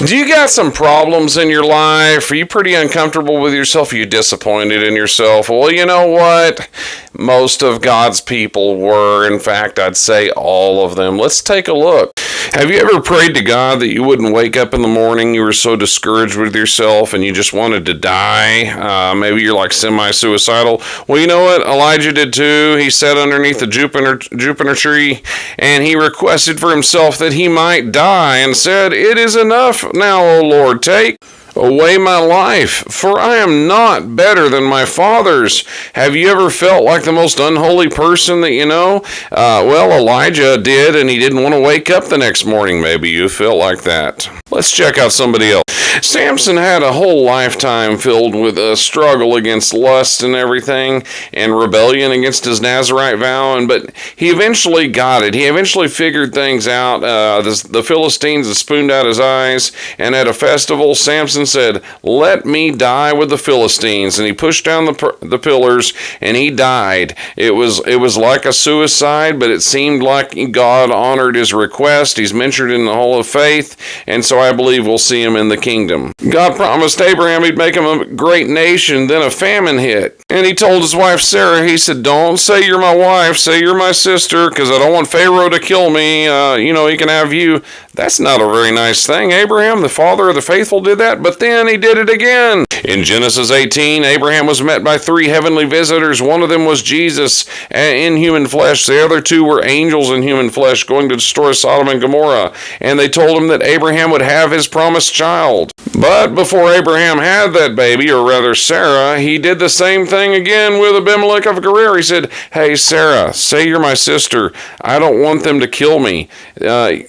Do you got some problems in your life? Are you pretty uncomfortable with yourself? Are you disappointed in yourself? Well, you know what? Most of God's people were. In fact, I'd say all of them. Let's take a look. Have you ever prayed to God that you wouldn't wake up in the morning? You were so discouraged with yourself and you just wanted to die. Maybe you're like semi-suicidal. Well, you know what? Elijah did too. He sat underneath the juniper tree and he requested for himself that he might die and said, "It is enough now, O Lord, take away my life, for I am not better than my fathers." Have you ever felt like the most unholy person that you know? Well, Elijah did, and he didn't want to wake up the next morning. Maybe you felt like that. Let's check out somebody else. Samson had a whole lifetime filled with a struggle against lust and everything, and rebellion against his Nazirite vow, but he eventually got it. He eventually figured things out. The Philistines had spooned out his eyes, and at a festival, Samson said, "Let me die with the Philistines," and he pushed down the pillars, and he died. It was like a suicide, but it seemed like God honored his request. He's mentioned in the Hall of Faith, and so I believe we'll see him in the kingdom. God promised Abraham he'd make him a great nation. Then a famine hit, and he told his wife Sarah, he said, "Don't say you're my wife, say you're my sister, because I don't want Pharaoh to kill me. He can have you." That's not a very nice thing. Abraham, the father of the faithful, did that, but then he did it again. In Genesis 18, Abraham was met by 3 heavenly visitors. One of them was Jesus in human flesh. The other 2 were angels in human flesh going to destroy Sodom and Gomorrah. And they told him that Abraham would have his promised child. But before Abraham had that baby, or rather Sarah, he did the same thing again with Abimelech of Gerar. He said, "Hey, Sarah, say you're my sister. I don't want them to kill me. I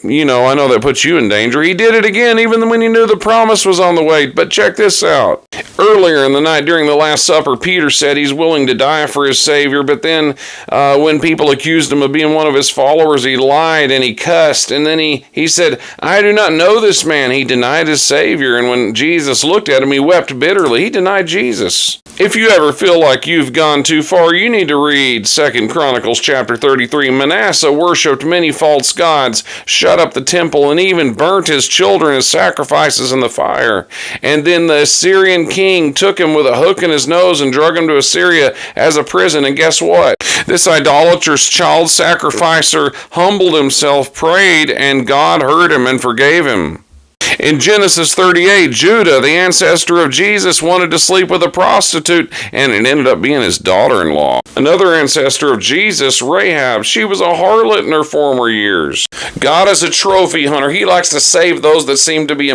know that puts you in danger." He did it again, even when he knew the promise was on the way. But check this out. Earlier in the night during the Last Supper, Peter said he's willing to die for his Savior, but then when people accused him of being one of his followers, he lied and he cussed, and then he said, "I do not know this man." He denied his Savior, and when Jesus looked at him, he wept bitterly. He denied Jesus. If you ever feel like you've gone too far, you need to read 2 Chronicles chapter 33. Manasseh worshipped many false gods, shut up the temple, and even burnt his children as sacrifices in the fire. And then the Assyrian king took him with a hook in his nose and drug him to Assyria as a prison. And guess what? This idolatrous child sacrificer humbled himself, prayed, and God heard him and forgave him. In Genesis 38, Judah, the ancestor of Jesus, wanted to sleep with a prostitute, and it ended up being his daughter-in-law. Another ancestor of Jesus, Rahab, she was a harlot in her former years. God is a trophy hunter. He likes to save those that seem to be